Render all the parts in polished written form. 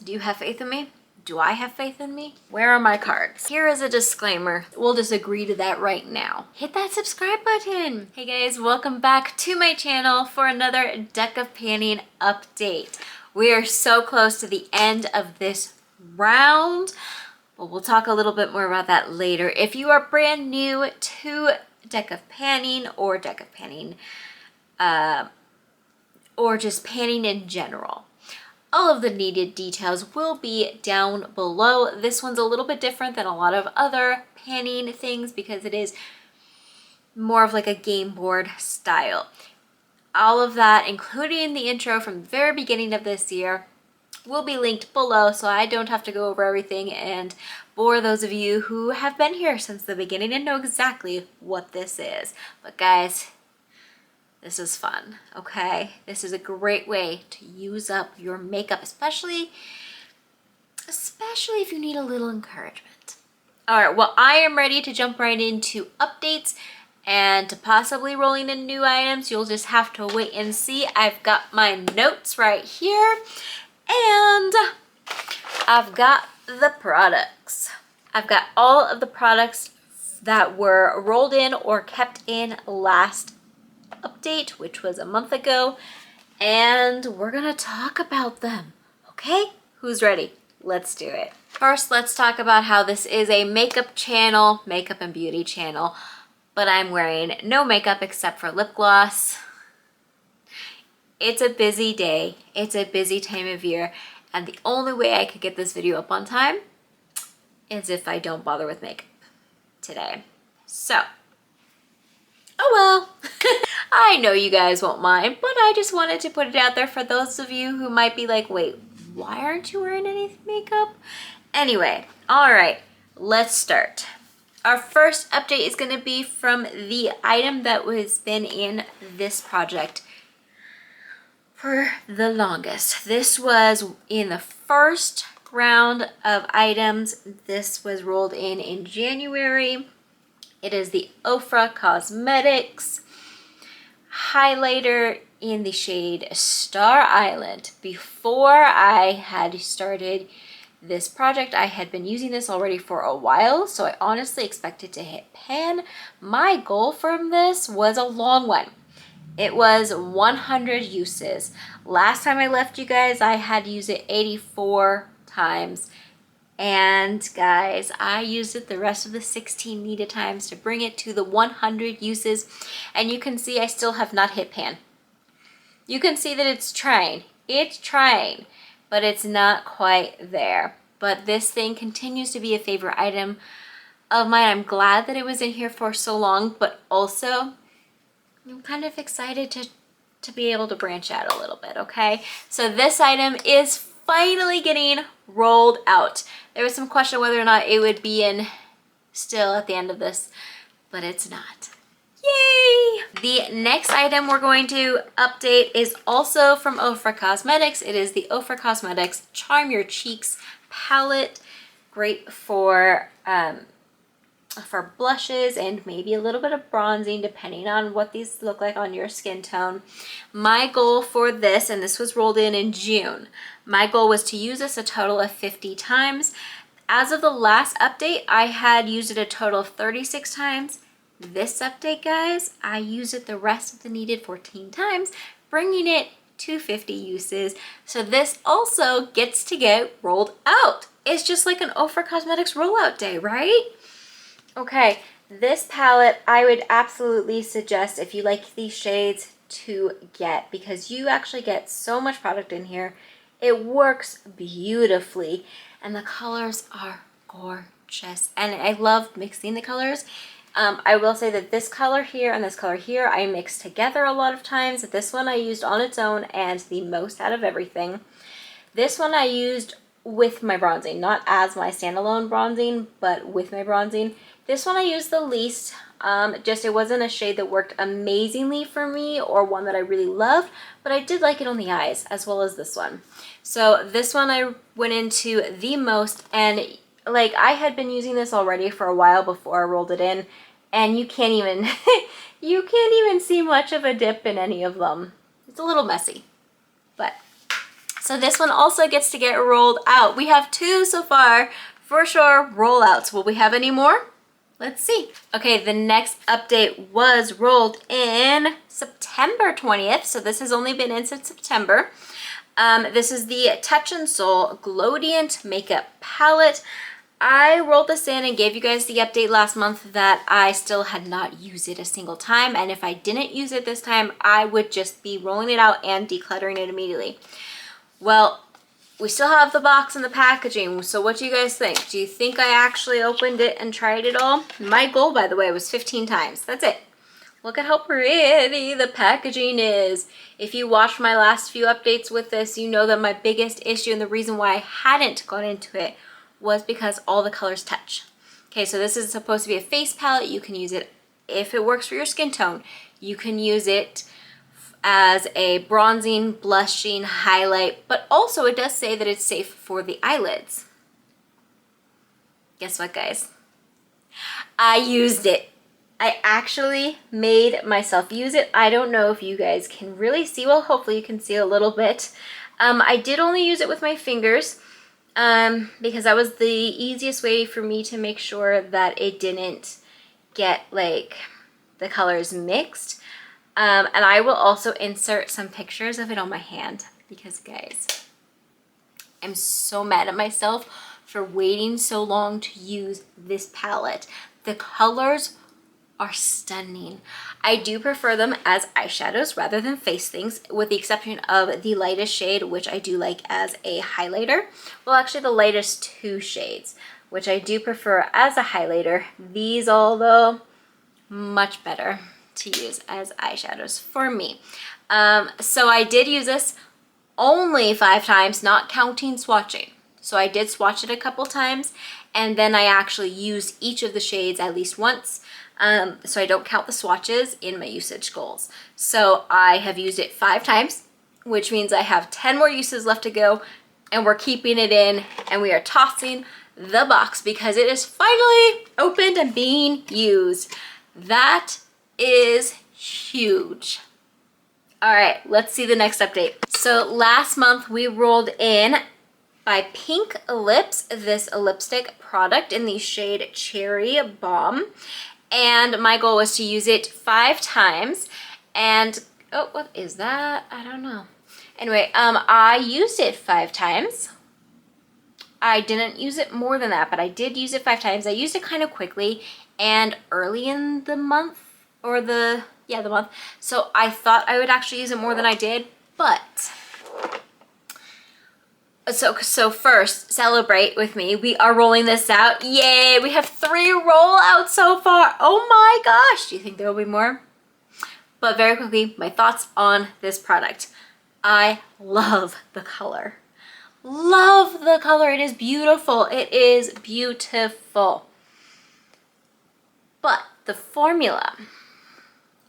Do you have faith in me? Do I have faith in me? Where are my cards? Here is a disclaimer. We'll just agree to that right now. Hit that subscribe button. Hey guys, welcome back to my channel for another Deck of Panning update. We are so close to the end of this round, but we'll talk a little bit more about that later. If you are brand new to Deck of Panning or Deck of Panning, or just panning in general, all of the needed details will be down below. This one's a little bit different than a lot of other panning things because it is more of like a game board style. All of that, including the intro from the very beginning of this year, will be linked below, so I don't have to go over everything and bore those of you who have been here since the beginning and know exactly what this is. But guys, this is fun, okay? This is a great way to use up your makeup, especially if you need a little encouragement. All right, well, I am ready to jump right into updates and to possibly rolling in new items. You'll just have to wait and see. I've got my notes right here, and I've got the products. I've got all of the products that were rolled in or kept in last update, which was a month ago, and we're gonna talk about them. Okay, who's ready? Let's do it. First, let's talk about how this is a makeup channel, makeup and beauty channel, but I'm wearing no makeup except for lip gloss. It's a busy day, it's a busy time of year, and the only way I could get this video up on time is if I don't bother with makeup today. So, oh well. I know you guys won't mind, but I just wanted to put it out there for those of you who might be like, wait, why aren't you wearing any makeup? Anyway, all right, let's start. Our first update is going to be from the item that has been in this project for the longest. This was in the first round of items. This was rolled in January. It is the Ofra Cosmetics highlighter in the shade Star Island. Before I had started this project, I had been using this already for a while, so I honestly expected to hit pan. My goal from this was a long one. It was 100 uses. Last time I left you guys, I had used it 84 times. And guys, I used it the rest of the 16 needed times to bring it to the 100 uses. And you can see I still have not hit pan. You can see that it's trying, but it's not quite there. But this thing continues to be a favorite item of mine. I'm glad that it was in here for so long, but also I'm kind of excited to be able to branch out a little bit, okay? So this item is finally getting rolled out. There was some question whether or not it would be in still at the end of this, but it's not. Yay! The next item we're going to update is also from Ofra Cosmetics. It is the Ofra Cosmetics Charm Your Cheeks palette. Great for blushes and maybe a little bit of bronzing depending on what these look like on your skin tone. My goal for this, and this was rolled in June, my goal was to use this a total of 50 times. As of the last update, I had used it a total of 36 times. This update, guys, I used it the rest of the needed 14 times, bringing it to 50 uses. So this also gets to get rolled out. It's just like an Ofra Cosmetics rollout day, right? Okay, this palette I would absolutely suggest if you like these shades to get, because you actually get so much product in here. It works beautifully and the colors are gorgeous, and I love mixing the colors. I will say that this color here and this color here I mix together a lot of times. This one I used on its own and the most out of everything. This one I used with my bronzing, not as my standalone bronzing, but with my bronzing. This one I used the least. Just it wasn't a shade that worked amazingly for me or one that I really loved, but I did like it on the eyes as well as this one. So this one I went into the most, and like I had been using this already for a while before I rolled it in, and you can't even you can't even see much of a dip in any of them. It's a little messy, but So this one also gets to get rolled out. We have 2 so far, for sure, rollouts. Will we have any more? Let's see. Okay, the next update was rolled in September 20th. So this has only been in since September. This is the Touch in Sol Glowdient Makeup Palette. I rolled this in and gave you guys the update last month that I still had not used it a single time. And if I didn't use it this time, I would just be rolling it out and decluttering it immediately. Well, we still have the box and the packaging, so what do you guys think? Do you think I actually opened it and tried it all? My goal, by the way, was 15 times. That's it. Look at how pretty the packaging is. If you watched my last few updates with this, you know that my biggest issue and the reason why I hadn't gone into it was because all the colors touch. Okay, so this is supposed to be a face palette. You can use it if it works for your skin tone. You can use it as a bronzing, blushing, highlight, but also it does say that it's safe for the eyelids. Guess what, guys? I used it. I actually made myself use it. I don't know if you guys can really see. Well, hopefully you can see a little bit. I did only use it with my fingers because that was the easiest way for me to make sure that it didn't get like the colors mixed. And I will also insert some pictures of it on my hand because, guys, I'm so mad at myself for waiting so long to use this palette. The colors are stunning. I do prefer them as eyeshadows rather than face things, with the exception of the lightest shade, which I do like as a highlighter. Well, actually the lightest 2 shades, which I do prefer as a highlighter. These all, though, much better to use as eyeshadows for me. So I did use this only 5 times, not counting swatching. So I did swatch it a couple times, and then I actually used each of the shades at least once. So I don't count the swatches in my usage goals. So I have used it 5 times, which means I have 10 more uses left to go, and we're keeping it in, and we are tossing the box because it is finally opened and being used. That is huge. All right, let's see the next update. So last month we rolled in by Pink Lips this lipstick product in the shade Cherry Bomb, and my goal was to use it 5 times. And oh, what is that? I don't know. Anyway, I used it 5 times. I didn't use it more than that, but I did use it 5 times. I used it kind of quickly and early in the month, or the month. So I thought I would actually use it more than I did, but so first, celebrate with me. We are rolling this out. Yay! We have 3 rollouts so far. Oh my gosh! Do you think there will be more? But very quickly, my thoughts on this product. I love the color. Love the color. It is beautiful. It is beautiful. But the formula,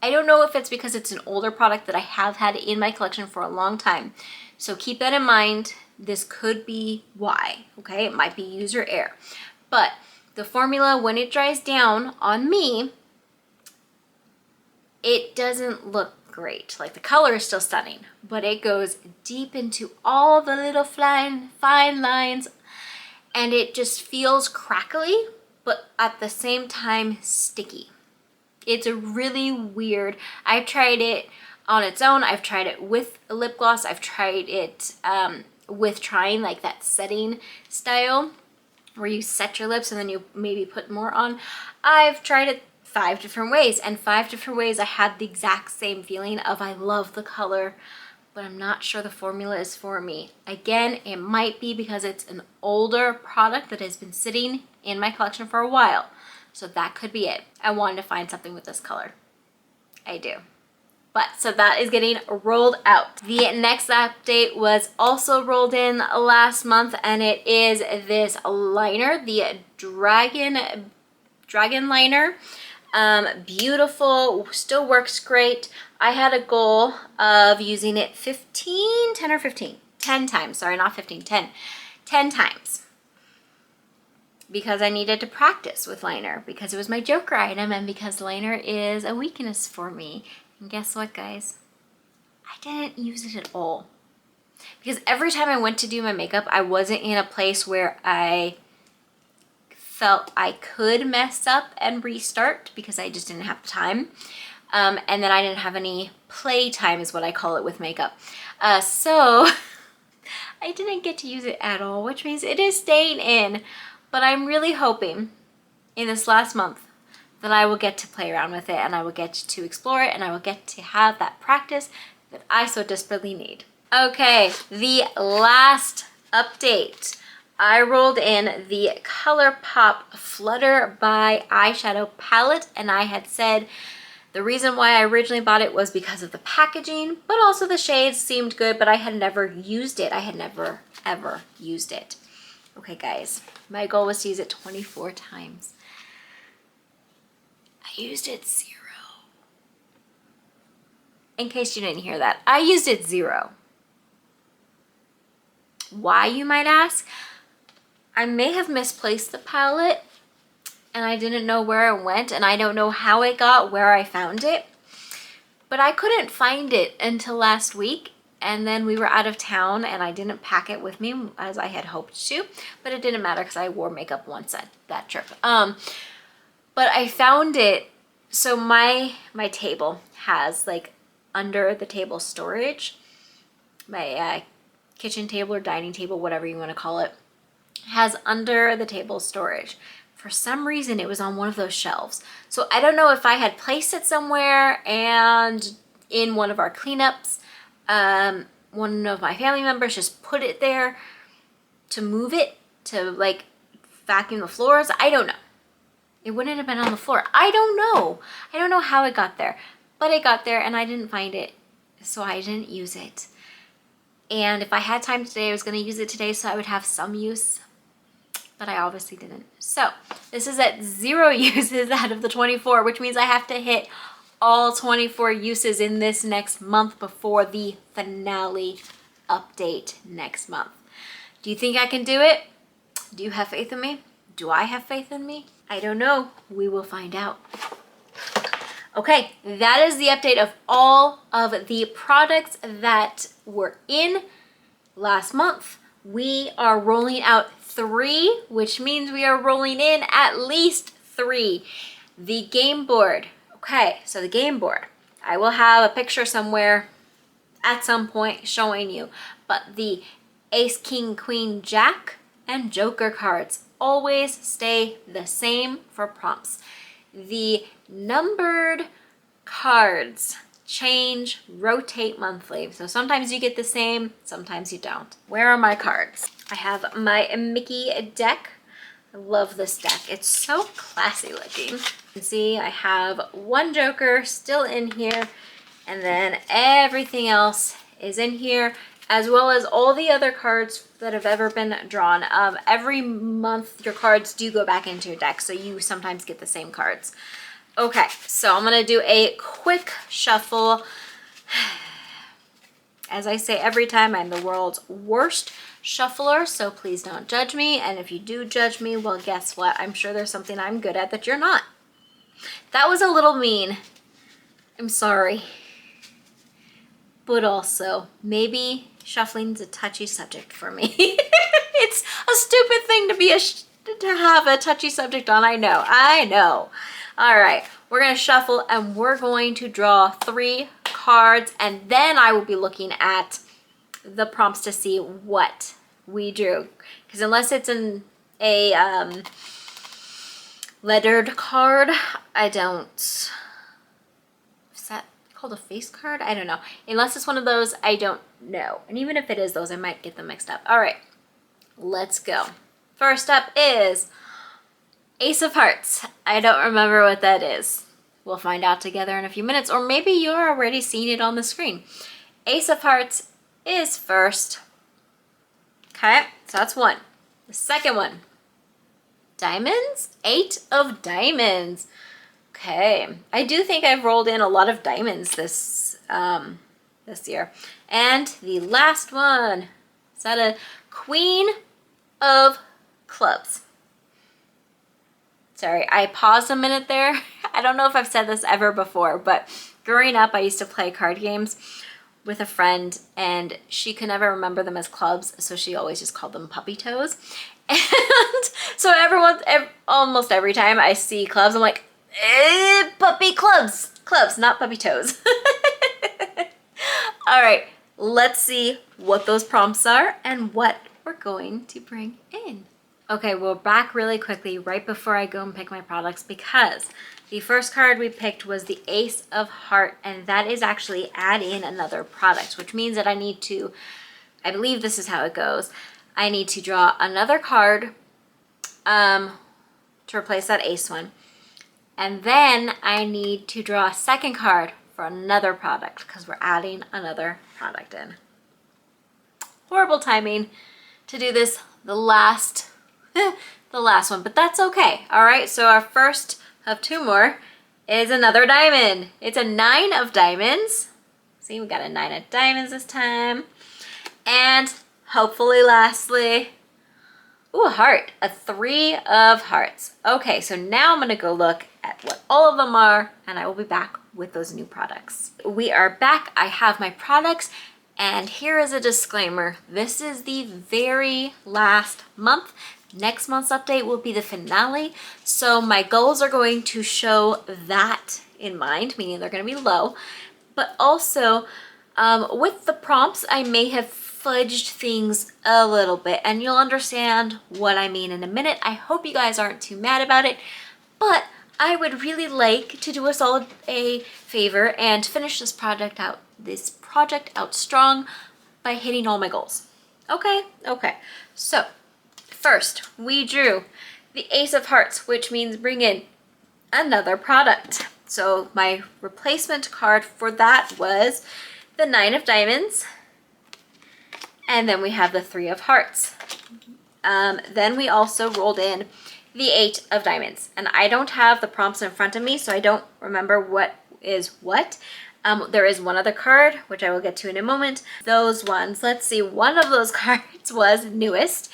I don't know if it's because it's an older product that I have had in my collection for a long time. So keep that in mind. This could be why, okay? It might be user error. But the formula, when it dries down on me, it doesn't look great. Like, the color is still stunning, but it goes deep into all the little fine lines, and it just feels crackly, but at the same time sticky. It's a really weird. I've tried it on its own. I've tried it with a lip gloss. I've tried it with trying like that setting style where you set your lips and then you maybe put more on. I've tried it 5 different ways, and 5 different ways I had the exact same feeling of I love the color, but I'm not sure the formula is for me. Again, it might be because it's an older product that has been sitting in my collection for a while. So that could be it. I wanted to find something with this color. I do. But so that is getting rolled out. The next update was also rolled in last month, and it is this liner, the Dragon liner. Beautiful, still works great. I had a goal of using it 10 times, sorry, not 15, 10 times. Because I needed to practice with liner, because it was my joker item, and because liner is a weakness for me. And guess what, guys? I didn't use it at all. Because every time I went to do my makeup, I wasn't in a place where I felt I could mess up and restart because I just didn't have the time. And then I didn't have any play time is what I call it with makeup. So I didn't get to use it at all, which means it is staying in. But I'm really hoping in this last month that I will get to play around with it and I will get to explore it and I will get to have that practice that I so desperately need. Okay, the last update. I rolled in the ColourPop Flutter by eyeshadow palette, and I had said the reason why I originally bought it was because of the packaging, but also the shades seemed good, but I had never used it. I had never, ever used it. Okay, guys, my goal was to use it 24 times. I used it 0. In case you didn't hear that, I used it 0. Why, you might ask? I may have misplaced the palette and I didn't know where it went, and I don't know how it got where I found it, but I couldn't find it until last week, and then we were out of town and I didn't pack it with me as I had hoped to, but it didn't matter because I wore makeup once at that trip. But I found it. So my table has like under the table storage, my kitchen table or dining table, whatever you want to call it, has under the table storage. For some reason, it was on one of those shelves. So I don't know if I had placed it somewhere, and in one of our cleanups, one of my family members just put it there to move it, to like vacuum the floors. I don't know. It wouldn't have been on the floor. I don't know. I don't know how it got there, but it got there and I didn't find it, so I didn't use it. And if I had time today, I was going to use it today so I would have some use, but I obviously didn't. So this is at 0 uses out of the 24, which means I have to hit all 24 uses in this next month before the finale update next month. Do you think I can do it? Do you have faith in me? Do I have faith in me? I don't know. We will find out. Okay, that is the update of all of the products that were in last month. We are rolling out 3, which means we are rolling in at least 3. The game board. Okay, so the game board. I will have a picture somewhere at some point showing you, but the Ace, King, Queen, Jack, and Joker cards always stay the same for prompts. The numbered cards change, rotate monthly. So sometimes you get the same, sometimes you don't. Where are my cards? I have my Mickey deck. I love this deck. It's so classy looking. You can see I have 1 Joker still in here, and then everything else is in here, as well as all the other cards that have ever been drawn. Every month your cards do go back into your deck, so you sometimes get the same cards. Okay, so I'm gonna do a quick shuffle. As I say every time, I'm the world's worst shuffler, so please don't judge me. And if you do judge me, well, guess what? I'm sure there's something I'm good at that you're not. That was a little mean. I'm sorry. But also, maybe shuffling's a touchy subject for me. It's a stupid thing to have a touchy subject on. I know. All right, we're gonna shuffle and we're going to draw 3 cards, and then I will be looking at the prompts to see what we drew. Because unless it's a lettered card, I don't. Is that called a face card? I don't know. Unless it's one of those, I don't know. And even if it is those, I might get them mixed up. All right, let's go. First up is Ace of Hearts. I don't remember what that is. We'll find out together in a few minutes, or maybe you're already seeing it on the screen. Ace of Hearts is first. Okay, so that's 1. The second one, diamonds, 8 of diamonds. Okay, I do think I've rolled in a lot of diamonds this year. And the last one, is that a Queen of Clubs? Sorry, I paused a minute there. I don't know if I've said this ever before, but growing up, I used to play card games with a friend and she could never remember them as clubs, so she always just called them puppy toes. And so almost every time I see clubs, I'm like, puppy clubs, not puppy toes. All right, let's see what those prompts are and what we're going to bring in. Okay, we're back really quickly right before I go and pick my products, because the first card we picked was the Ace of Heart, and that is actually add in another product, which means that I need to, I believe this is how it goes, I need to draw another card to replace that ace one. And then I need to draw a second card for another product because we're adding another product in. Horrible timing to do this the last one, but that's okay. All right, so our first of two more is another diamond. It's a 9 of diamonds. See, we got a 9 of diamonds this time. And hopefully lastly, ooh, a heart, a 3 of hearts. Okay, so now I'm gonna go look at what all of them are, and I will be back with those new products. We are back. I have my products, and here is a disclaimer. This is the very last month. Next month's update will be the finale, so my goals are going to show that in mind, meaning they're gonna be low, but also with the prompts, I may have fudged things a little bit, and you'll understand what I mean in a minute. I hope you guys aren't too mad about it, but I would really like to do us all a favor and finish this project out strong by hitting all my goals. Okay, so first we drew the Ace of Hearts, which means bring in another product. So my replacement card for that was the 9 of diamonds, and then we have the 3 of hearts. Then we also rolled in the 8 of diamonds, and I don't have the prompts in front of me, so I don't remember what is what. There is one other card, which I will get to in a moment. Those ones, let's see, one of those cards was newest,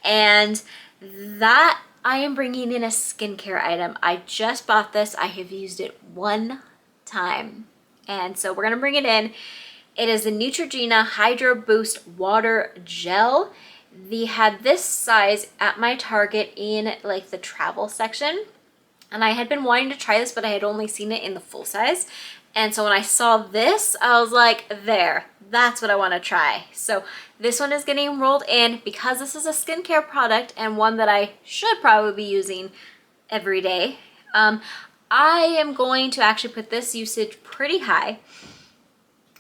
and that I am bringing in a skincare item. I just bought this. I have used it one time, and so we're gonna bring it in. It is the Neutrogena Hydro Boost Water Gel. They had this size at my Target in like the travel section, and I had been wanting to try this, but I had only seen it in the full size. And so when I saw this, I was like, that's what I want to try. So this one is getting rolled in because this is a skincare product and one that I should probably be using every day. I am going to actually put this usage pretty high,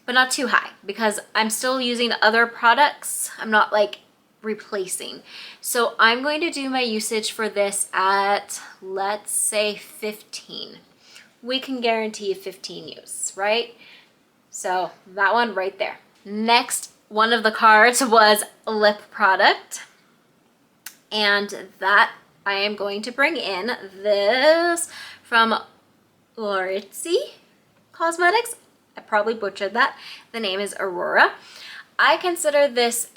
but not too high, because I'm still using other products. I'm not like replacing. So I'm going to do my usage for this at, let's say 15. We can guarantee 15 use, right? So that one right there. Next, one of the cards was a lip product, and that I am going to bring in this from Lorizzi Cosmetics. I probably butchered that. The name is Aurora. I consider this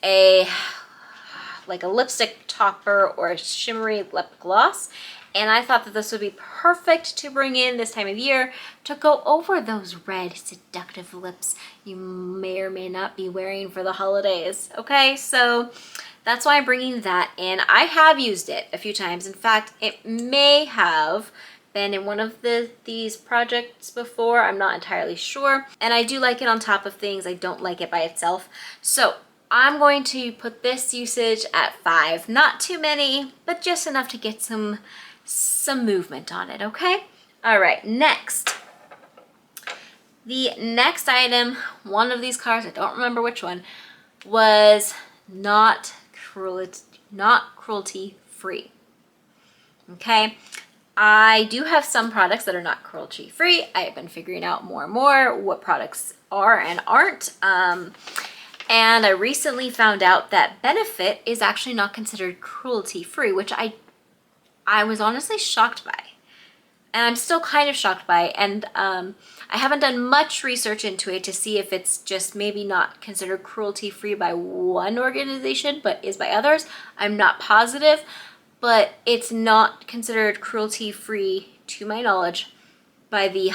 like a lipstick topper or a shimmery lip gloss, and I thought that this would be perfect to bring in this time of year to go over those red seductive lips you may or may not be wearing for the holidays. Okay, so that's why I'm bringing that in. I have used it a few times. In fact, it may have been in one of these projects before. I'm not entirely sure, and I do like it on top of things. I don't like it by itself. So I'm going to put this usage at 5. Not too many, but just enough to get some movement on it, okay? All right, next. The next item, one of these cards, I don't remember which one, was not cruelty free. Okay, I do have some products that are not cruelty free. I have been figuring out more and more what products are and aren't. And I recently found out that Benefit is actually not considered cruelty free, which I was honestly shocked by. And I'm still kind of shocked by, and I haven't done much research into it to see if it's just maybe not considered cruelty-free by one organization, but is by others. I'm not positive, but it's not considered cruelty-free, to my knowledge, by the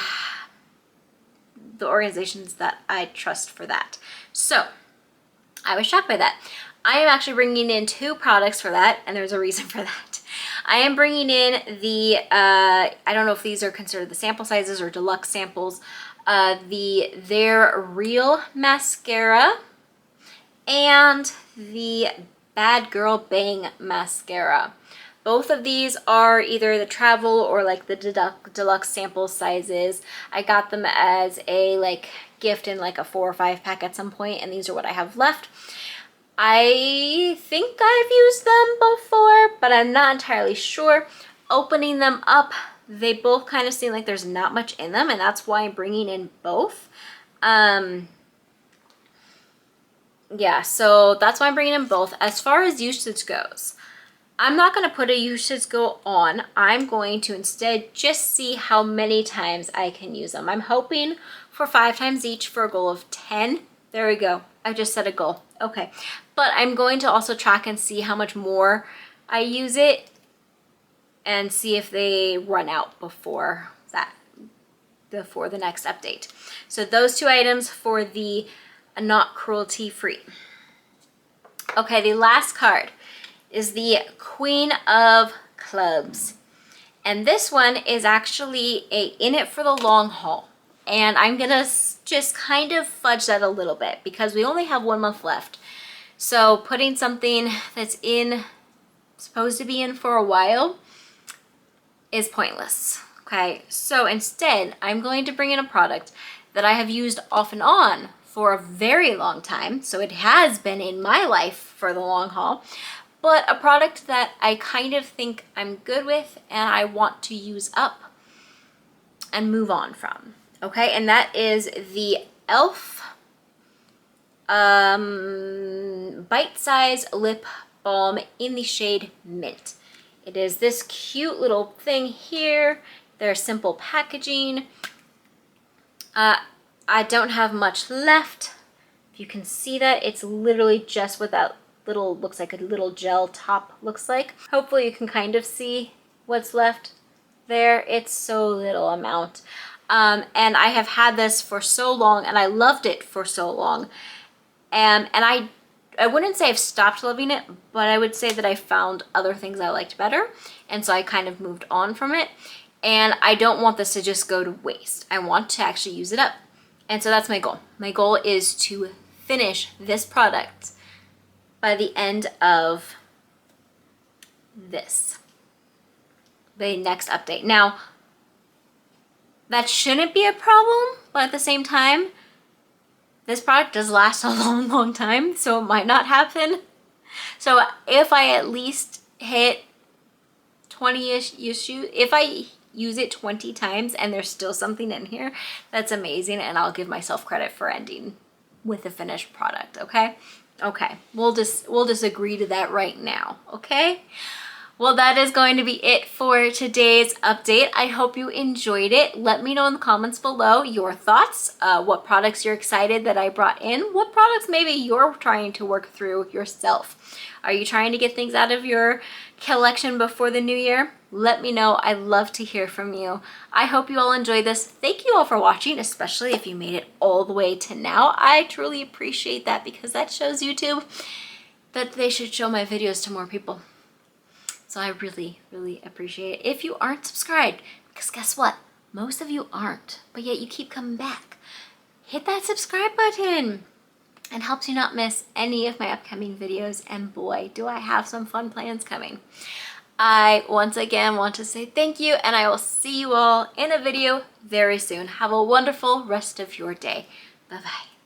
the organizations that I trust for that. So I was shocked by that. I am actually bringing in 2 products for that, and there's a reason for that. I am bringing in the, I don't know if these are considered the sample sizes or deluxe samples, the They're Real mascara and the Bad Girl Bang mascara. Both of these are either the travel or like the deluxe sample sizes. I got them as a like gift in like a 4 or 5 pack at some point, and these are what I have left. I think I've used them before, but I'm not entirely sure. Opening them up, they both kind of seem like there's not much in them, and that's why I'm bringing in both. Yeah, so that's why I'm bringing in both. As far as usage goes, I'm not going to put a usage goal on. I'm going to instead just see how many times I can use them. I'm hoping for 5 times each for a goal of 10. There we go. I just set a goal. Okay. But I'm going to also track and see how much more I use it and see if they run out before the next update. So those 2 items for the not cruelty free. Okay, the last card is the Queen of Clubs. And this one is actually in it for the long haul. And I'm gonna just kind of fudge that a little bit because we only have 1 month left. So putting something that's supposed to be in for a while is pointless. Okay, so instead I'm going to bring in a product that I have used off and on for a very long time. So it has been in my life for the long haul, but a product that I kind of think I'm good with and I want to use up and move on from. Okay, and that is the e.l.f. Bite Size Lip Balm in the shade Mint. It is this cute little thing here. They're simple packaging. I don't have much left. If you can see that, it's literally just what that little, looks like a little gel top looks like. Hopefully you can kind of see what's left there. It's so little amount. And I have had this for so long and I loved it for so long. And I wouldn't say I've stopped loving it, but I would say that I found other things I liked better. And so I kind of moved on from it. And I don't want this to just go to waste. I want to actually use it up. And so that's my goal. My goal is to finish this product by the end of the next update. Now, that shouldn't be a problem, but at the same time, this product does last a long, long time, so it might not happen. So if I at least hit 20-ish issues, if I use it 20 times and there's still something in here, that's amazing, and I'll give myself credit for ending with the finished product, okay? Okay, we'll just agree to that right now, okay? Well, that is going to be it for today's update. I hope you enjoyed it. Let me know in the comments below your thoughts, what products you're excited that I brought in, what products maybe you're trying to work through yourself. Are you trying to get things out of your collection before the new year? Let me know. I'd love to hear from you. I hope you all enjoyed this. Thank you all for watching, especially if you made it all the way to now. I truly appreciate that because that shows YouTube that they should show my videos to more people. So I really, really appreciate it. If you aren't subscribed, because guess what? Most of you aren't, but yet you keep coming back. Hit that subscribe button. It helps you not miss any of my upcoming videos, and boy, do I have some fun plans coming. I once again want to say thank you, and I will see you all in a video very soon. Have a wonderful rest of your day. Bye-bye.